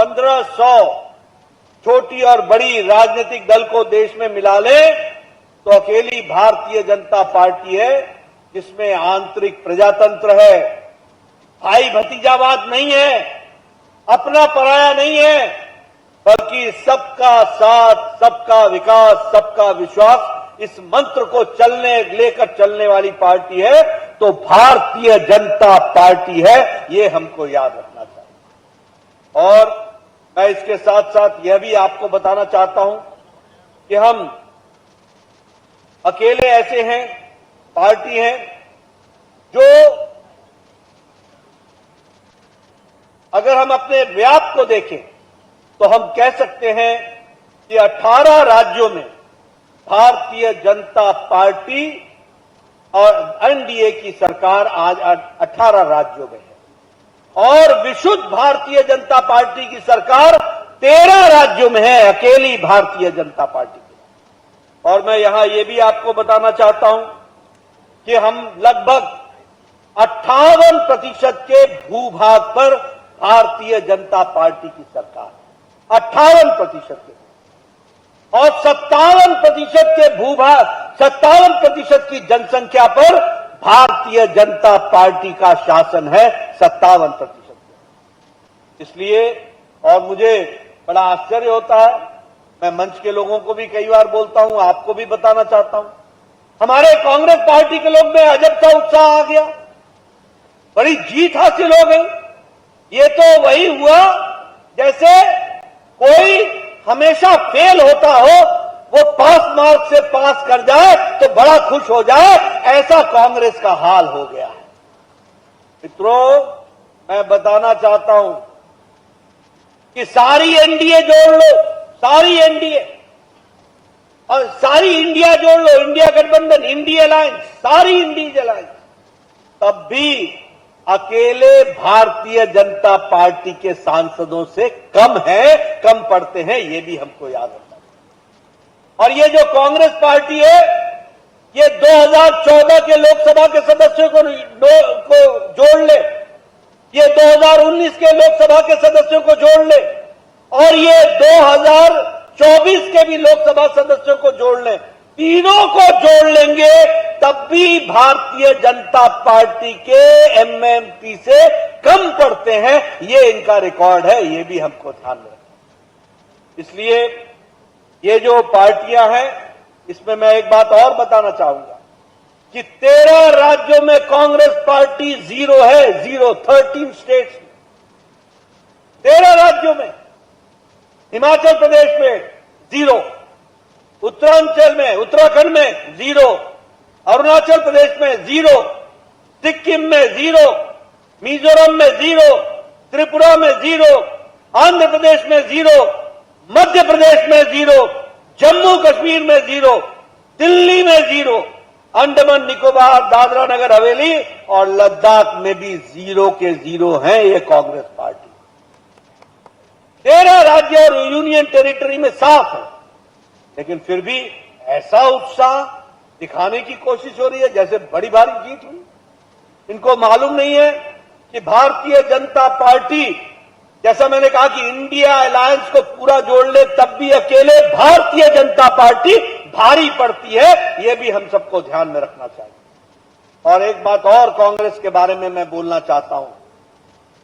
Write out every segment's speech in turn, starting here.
1500 छोटी और बड़ी राजनीतिक दल को देश में मिला ले तो अकेली भारतीय जनता पार्टी है जिसमें आंतरिक प्रजातंत्र है, भाई भतीजावाद नहीं है, अपना पराया नहीं है, बल्कि सबका साथ, सबका विकास, सबका विश्वास, इस मंत्र को लेकर चलने वाली पार्टी है तो भारतीय जनता पार्टी है। ये हमको याद रखना चाहिए। और मैं इसके साथ साथ यह भी आपको बताना चाहता हूं कि हम अकेले ऐसे हैं, पार्टी हैं जो अगर हम अपने व्याप को देखें तो हम कह सकते हैं कि 18 राज्यों में भारतीय जनता पार्टी और एनडीए की सरकार आज 18 राज्यों में है और विशुद्ध भारतीय जनता पार्टी की सरकार 13 राज्यों में है, अकेली भारतीय जनता पार्टी की। और मैं यहां यह भी आपको बताना चाहता हूं कि हम लगभग 58% के भूभाग पर भारतीय जनता पार्टी की सरकार, 58% के, और 57% के भूभाग, 57% की जनसंख्या पर भारतीय जनता पार्टी का शासन है, 57%। इसलिए और मुझे बड़ा आश्चर्य होता है, मैं मंच के लोगों को भी कई बार बोलता हूं, आपको भी बताना चाहता हूं, हमारे कांग्रेस पार्टी के लोग में अजब सा उत्साह आ गया, बड़ी जीत हासिल हो गई। ये तो वही हुआ जैसे कोई हमेशा फेल होता हो, वो पास मार्क से पास कर जाए तो बड़ा खुश हो जाए, ऐसा कांग्रेस का हाल हो गया है। मित्रों, मैं बताना चाहता हूं कि सारी एनडीए जोड़ लो, सारी एनडीए और सारी इंडिया जोड़ लो, इंडिया गठबंधन, इंडिया अलायंस, सारी इंडिया अलायंस, तब भी अकेले भारतीय जनता पार्टी के सांसदों से कम है, कम पड़ते हैं, ये भी हमको याद रखना है। और ये जो कांग्रेस पार्टी है, ये 2014 के लोकसभा के सदस्यों को जोड़ ले, ये 2019 के लोकसभा के सदस्यों को जोड़ ले और ये 2024 के भी लोकसभा सदस्यों को जोड़ ले, तीनों को जोड़ लेंगे तब भी भारतीय जनता पार्टी के एमएमपी से कम पड़ते हैं। ये इनका रिकॉर्ड है, ये भी हमको ध्यान में रखना। इसलिए ये जो पार्टियां हैं, इसमें मैं एक बात और बताना चाहूंगा कि 13 राज्यों में कांग्रेस पार्टी जीरो है, जीरो, 13 स्टेट्स में, 13 राज्यों में, हिमाचल प्रदेश में जीरो, उत्तरांचल में, उत्तराखंड में जीरो, अरुणाचल प्रदेश में जीरो, सिक्किम में जीरो, मिजोरम में जीरो, त्रिपुरा में जीरो, आंध्र प्रदेश में जीरो, मध्य प्रदेश में जीरो, जम्मू कश्मीर में जीरो, दिल्ली में जीरो, अंडमान निकोबार, दादरा नगर हवेली और लद्दाख में भी जीरो के जीरो हैं ये कांग्रेस पार्टी। 13 राज्य और यूनियन टेरिटरी में साफ है, लेकिन फिर भी ऐसा उत्साह दिखाने की कोशिश हो रही है जैसे बड़ी भारी जीत हुई। इनको मालूम नहीं है कि भारतीय जनता पार्टी, जैसा मैंने कहा कि इंडिया अलायंस को पूरा जोड़ ले तब भी अकेले भारतीय जनता पार्टी भारी पड़ती है, यह भी हम सबको ध्यान में रखना चाहिए। और एक बात और कांग्रेस के बारे में मैं बोलना चाहता हूं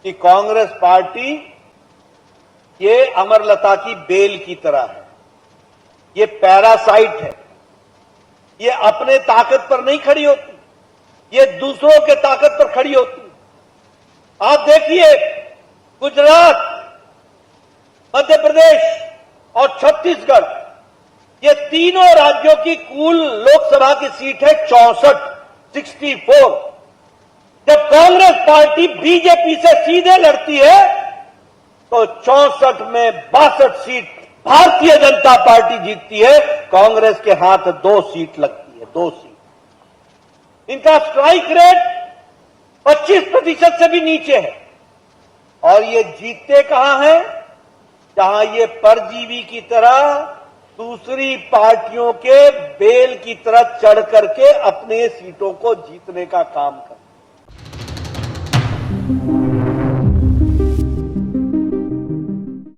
कि कांग्रेस पार्टी ये अमरलता की बेल की तरह है, ये पैरासाइट है, ये अपने ताकत पर नहीं खड़ी होती, ये दूसरों के ताकत पर खड़ी होती। आप देखिए, गुजरात, मध्य प्रदेश और छत्तीसगढ़, ये तीनों राज्यों की कुल लोकसभा की सीट है 64। जब कांग्रेस पार्टी बीजेपी से सीधे लड़ती है तो 64 में 62 सीट भारतीय जनता पार्टी जीतती है, कांग्रेस के हाथ 2 सीट लगती है, 2 सीट। इनका स्ट्राइक रेट 25% से भी नीचे है और ये जीतते कहां हैं? जहां ये परजीवी की तरह दूसरी पार्टियों के बेल की तरह चढ़ करके अपने सीटों को जीतने का काम करते हैं।